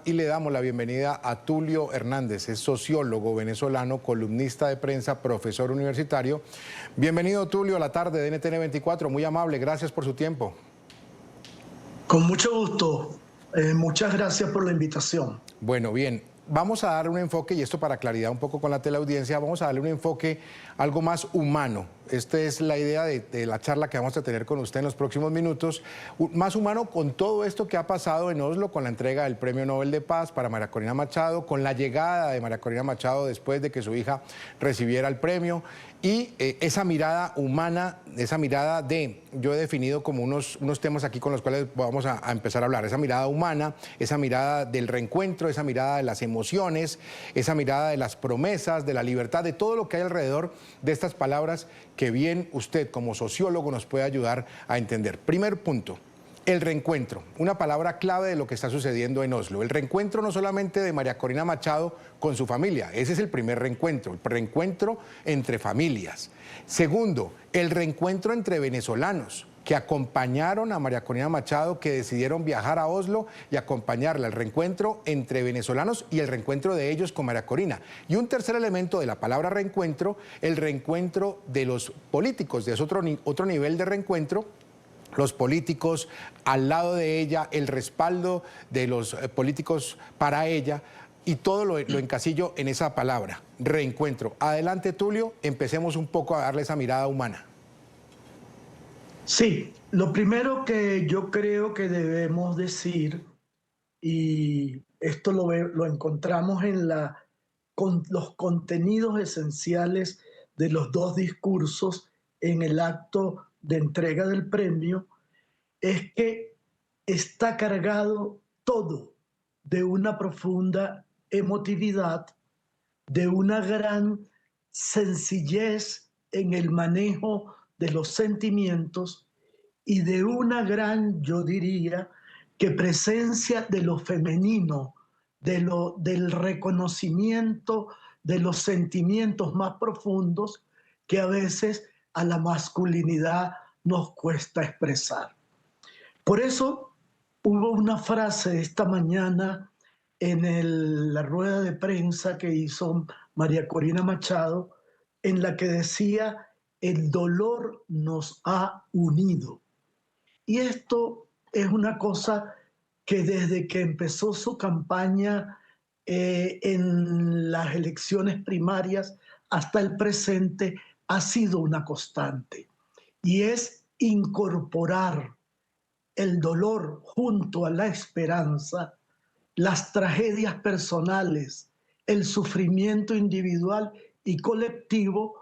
y le damos la bienvenida a Tulio Hernández, es sociólogo venezolano, columnista de prensa, profesor universitario. Bienvenido, Tulio, a la tarde de NTN 24, muy amable, gracias por su tiempo. Con mucho gusto, muchas gracias por la invitación. Bueno, bien, vamos a darle un enfoque, y esto para claridad un poco con la teleaudiencia, vamos a darle un enfoque algo más humano. Esta es la idea de la charla que vamos a tener con usted en los próximos minutos. Más humano con todo esto que ha pasado en Oslo, con la entrega del Premio Nobel de Paz para María Corina Machado, con la llegada de María Corina Machado después de que su hija recibiera el premio, y esa mirada humana, esa mirada yo he definido como unos temas aquí con los cuales vamos a empezar a hablar, esa mirada humana, esa mirada del reencuentro, esa mirada de las emociones, esa mirada de las promesas, de la libertad, de todo lo que hay alrededor de estas palabras que bien usted como sociólogo nos puede ayudar a entender. Primer punto, el reencuentro, una palabra clave de lo que está sucediendo en Oslo. El reencuentro no solamente de María Corina Machado con su familia, ese es el primer reencuentro, el reencuentro entre familias. Segundo, el reencuentro entre venezolanos que acompañaron a María Corina Machado, que decidieron viajar a Oslo y acompañarla, el reencuentro entre venezolanos y el reencuentro de ellos con María Corina. Y un tercer elemento de la palabra reencuentro, el reencuentro de los políticos, de otro nivel de reencuentro. Los políticos al lado de ella, el respaldo de los políticos para ella, y todo lo encasillo en esa palabra, reencuentro. Adelante, Tulio, empecemos un poco a darle esa mirada humana. Sí, lo primero que yo creo que debemos decir, y esto lo encontramos con los contenidos esenciales de los dos discursos en el acto de entrega del premio, es que está cargado todo de una profunda emotividad, de una gran sencillez en el manejo de los sentimientos y de una gran, yo diría, que presencia de lo femenino, del reconocimiento de los sentimientos más profundos que a veces a la masculinidad nos cuesta expresar. Por eso hubo una frase esta mañana en la rueda de prensa que hizo María Corina Machado, en la que decía: el dolor nos ha unido. Y esto es una cosa que desde que empezó su campaña en las elecciones primarias hasta el presente ha sido una constante. Y es incorporar el dolor junto a la esperanza, las tragedias personales, el sufrimiento individual y colectivo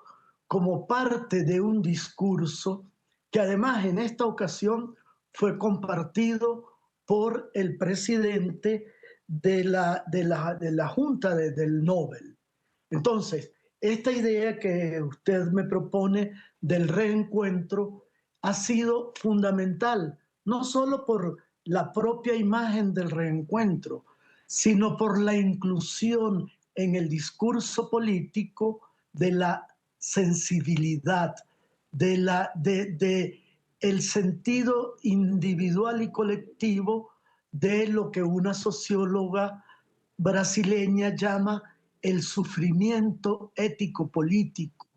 como parte de un discurso que además en esta ocasión fue compartido por el presidente de la Junta del Nobel. Entonces, esta idea que usted me propone del reencuentro ha sido fundamental, no solo por la propia imagen del reencuentro, sino por la inclusión en el discurso político de la sensibilidad, de el sentido individual y colectivo de lo que una socióloga brasileña llama el sufrimiento ético-político.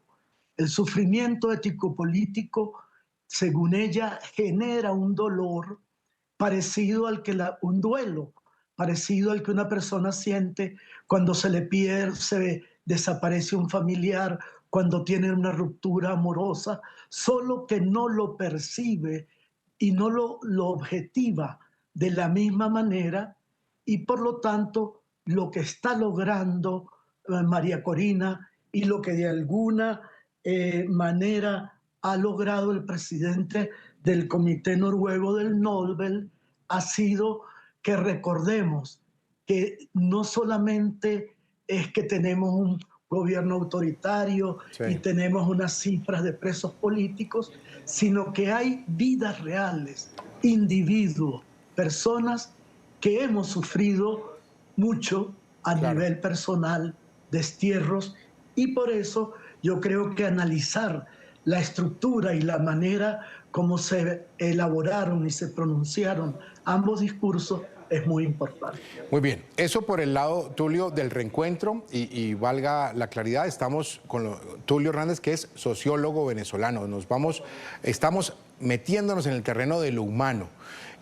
El sufrimiento ético-político, según ella, genera un dolor parecido al que un duelo, parecido al que una persona siente cuando se le pierde, se desaparece un familiar, cuando tiene una ruptura amorosa, solo que no lo percibe y no lo objetiva de la misma manera, y por lo tanto lo que está logrando María Corina y lo que de alguna manera ha logrado el presidente del Comité Noruego del Nobel ha sido que recordemos que no solamente es que tenemos un gobierno autoritario y tenemos unas cifras de presos políticos, sino que hay vidas reales, individuos, personas que hemos sufrido mucho a nivel personal, destierros, y por eso yo creo que analizar la estructura y la manera como se elaboraron y se pronunciaron ambos discursos es muy importante. Muy bien, eso por el lado, Tulio, del reencuentro, y valga la claridad, estamos con Tulio Hernández, que es sociólogo venezolano. Estamos metiéndonos en el terreno de lo humano.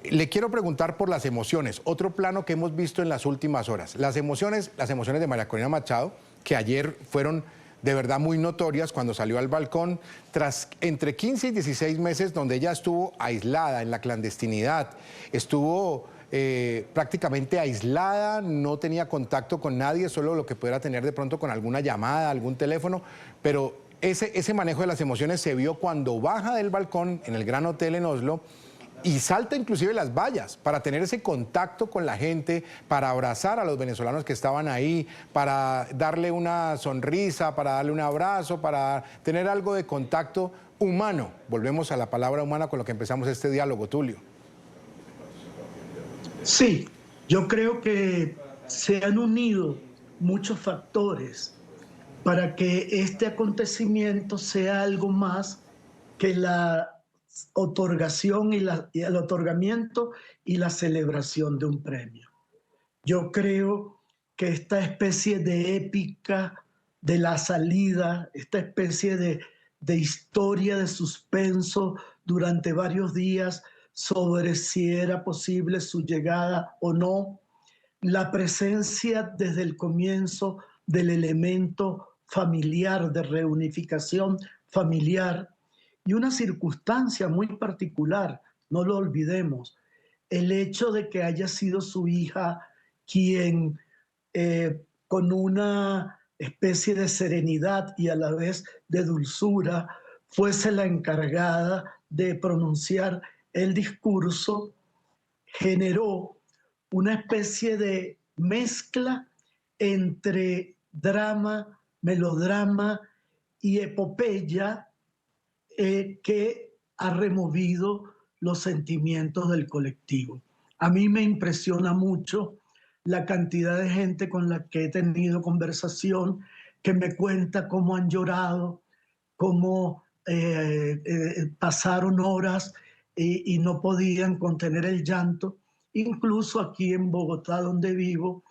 Le quiero preguntar por las emociones, otro plano que hemos visto en las últimas horas. Las emociones de María Corina Machado, que ayer fueron de verdad muy notorias cuando salió al balcón, tras entre 15 y 16 meses donde ella estuvo aislada en la clandestinidad, estuvo prácticamente aislada, no tenía contacto con nadie, solo lo que pudiera tener de pronto con alguna llamada, algún teléfono, pero ese manejo de las emociones se vio cuando baja del balcón en el Gran Hotel en Oslo y salta inclusive las vallas para tener ese contacto con la gente, para abrazar a los venezolanos que estaban ahí, para darle una sonrisa, para darle un abrazo, para tener algo de contacto humano. Volvemos a la palabra humana con lo que empezamos este diálogo, Tulio. Sí, yo creo que se han unido muchos factores para que este acontecimiento sea algo más que la otorgación y el otorgamiento y la celebración de un premio. Yo creo que esta especie de épica de la salida, esta especie de historia de suspenso durante varios días sobre si era posible su llegada o no, la presencia desde el comienzo del elemento familiar, de reunificación familiar, y una circunstancia muy particular, no lo olvidemos, el hecho de que haya sido su hija quien con una especie de serenidad y a la vez de dulzura fuese la encargada de pronunciar el discurso, generó una especie de mezcla entre drama, melodrama y epopeya que ha removido los sentimientos del colectivo. A mí me impresiona mucho la cantidad de gente con la que he tenido conversación que me cuenta cómo han llorado, cómo pasaron horas y no podían contener el llanto. Incluso aquí en Bogotá, donde vivo,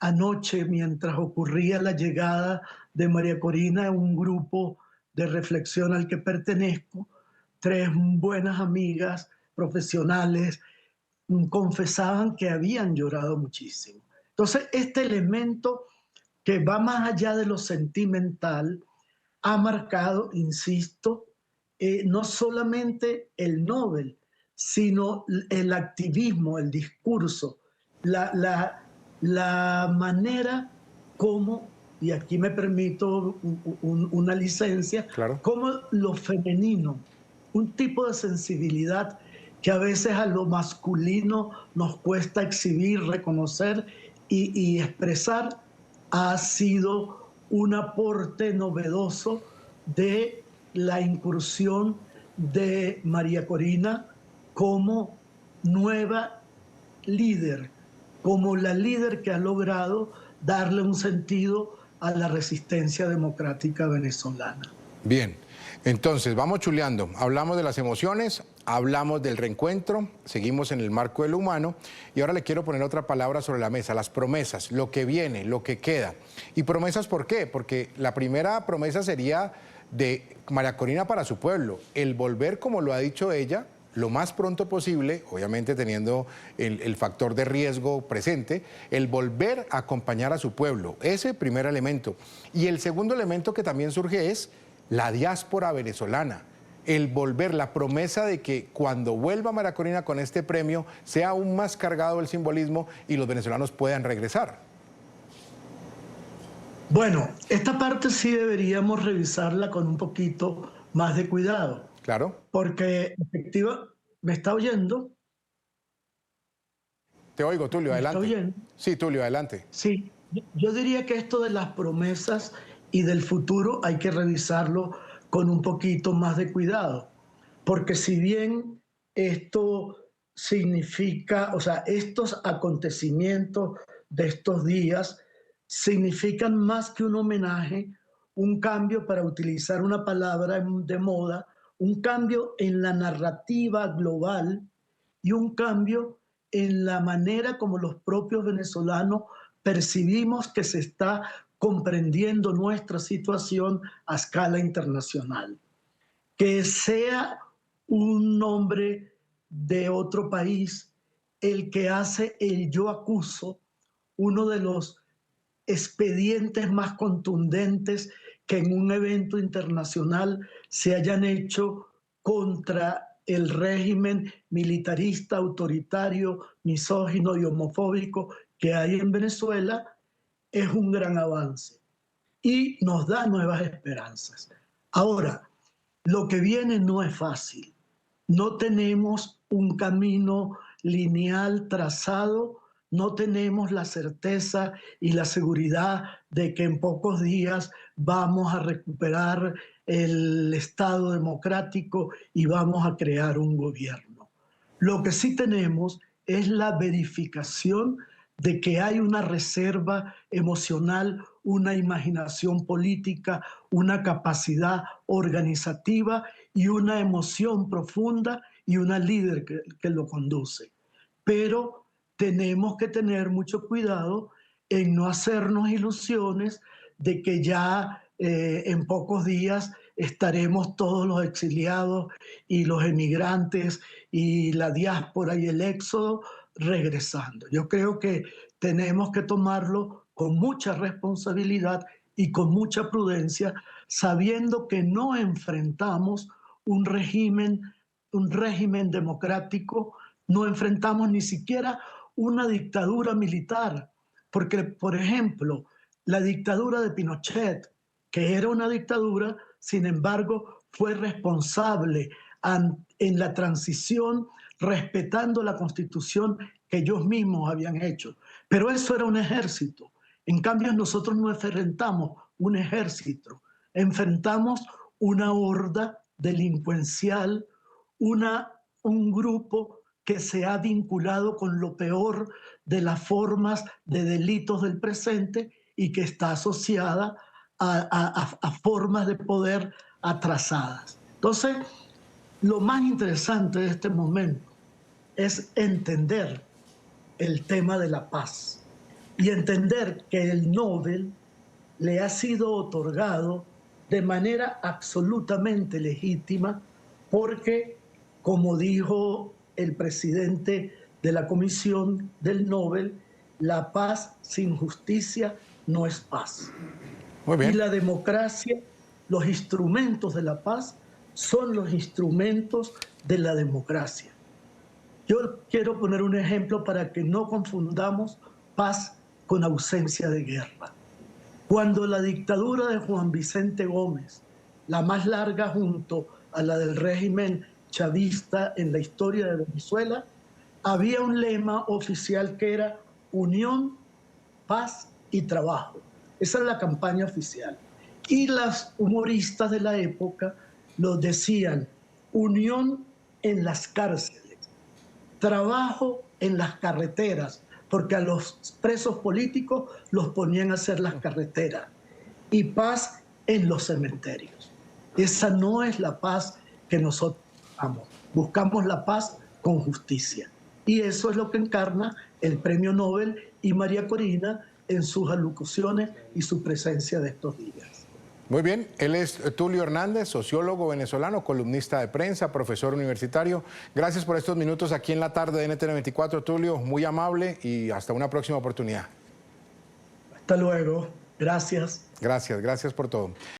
anoche, mientras ocurría la llegada de María Corina, un grupo de reflexión al que pertenezco, tres buenas amigas profesionales confesaban que habían llorado muchísimo. Entonces, este elemento que va más allá de lo sentimental ha marcado, insisto, no solamente el Nobel, sino el activismo, el discurso, la manera como, y aquí me permito una licencia, Claro. como lo femenino, un tipo de sensibilidad que a veces a lo masculino nos cuesta exhibir, reconocer y expresar, ha sido un aporte novedoso de la incursión de María Corina como nueva líder, como la líder que ha logrado darle un sentido a la resistencia democrática venezolana. Bien, entonces vamos chuleando. Hablamos de las emociones, hablamos del reencuentro, seguimos en el marco de lo humano y ahora le quiero poner otra palabra sobre la mesa, las promesas, lo que viene, lo que queda. ¿Y promesas por qué? Porque la primera promesa sería de María Corina para su pueblo, el volver, como lo ha dicho ella, lo más pronto posible, obviamente teniendo el factor de riesgo presente, el volver a acompañar a su pueblo, ese primer elemento. Y el segundo elemento que también surge es la diáspora venezolana, el volver, la promesa de que cuando vuelva María Corina con este premio sea aún más cargado el simbolismo y los venezolanos puedan regresar. Bueno, esta parte sí deberíamos revisarla con un poquito más de cuidado, Claro. porque efectivamente, ¿me está oyendo? Te oigo, Tulio, ¿Me está adelante. oyendo? Sí, Tulio, adelante. Sí, yo diría que esto de las promesas y del futuro hay que revisarlo con un poquito más de cuidado, porque si bien esto significa, o sea, estos acontecimientos de estos días significan más que un homenaje, un cambio, para utilizar una palabra de moda, un cambio en la narrativa global y un cambio en la manera como los propios venezolanos percibimos que se está comprendiendo nuestra situación a escala internacional. Que sea un hombre de otro país el que hace el yo acuso, uno de los expedientes más contundentes que en un evento internacional se hayan hecho contra el régimen militarista, autoritario, misógino y homofóbico que hay en Venezuela, es un gran avance y nos da nuevas esperanzas. Ahora, lo que viene no es fácil. No tenemos un camino lineal trazado, no tenemos la certeza y la seguridad de que en pocos días vamos a recuperar el Estado democrático y vamos a crear un gobierno. Lo que sí tenemos es la verificación de que hay una reserva emocional, una imaginación política, una capacidad organizativa y una emoción profunda y una líder que lo conduce. Pero tenemos que tener mucho cuidado en no hacernos ilusiones de que ya en pocos días estaremos todos los exiliados y los emigrantes y la diáspora y el éxodo regresando. Yo creo que tenemos que tomarlo con mucha responsabilidad y con mucha prudencia, sabiendo que no enfrentamos un régimen democrático, no enfrentamos ni siquiera una dictadura militar, porque, por ejemplo, la dictadura de Pinochet, que era una dictadura, sin embargo, fue responsable en la transición, respetando la constitución que ellos mismos habían hecho. Pero eso era un ejército. En cambio, nosotros no enfrentamos un ejército, enfrentamos una horda delincuencial, un grupo que se ha vinculado con lo peor de las formas de delitos del presente y que está asociada a formas de poder atrasadas. Entonces, lo más interesante de este momento es entender el tema de la paz y entender que el Nobel le ha sido otorgado de manera absolutamente legítima porque, como dijo el presidente de la Comisión del Nobel, la paz sin justicia no es paz. Muy bien. Y la democracia, los instrumentos de la paz son los instrumentos de la democracia. Yo quiero poner un ejemplo para que no confundamos paz con ausencia de guerra. Cuando la dictadura de Juan Vicente Gómez, la más larga junto a la del régimen chavista en la historia de Venezuela, había un lema oficial que era unión, paz y trabajo. Esa es la campaña oficial. Y las humoristas de la época lo decían, unión en las cárceles, trabajo en las carreteras, porque a los presos políticos los ponían a hacer las carreteras, y paz en los cementerios. Esa no es la paz que nosotros buscamos. Buscamos la paz con justicia. Y eso es lo que encarna el Premio Nobel y María Corina en sus alocuciones y su presencia de estos días. Muy bien, él es Tulio Hernández, sociólogo venezolano, columnista de prensa, profesor universitario. Gracias por estos minutos aquí en la tarde de NTN 24, Tulio, muy amable y hasta una próxima oportunidad. Hasta luego, gracias. Gracias por todo.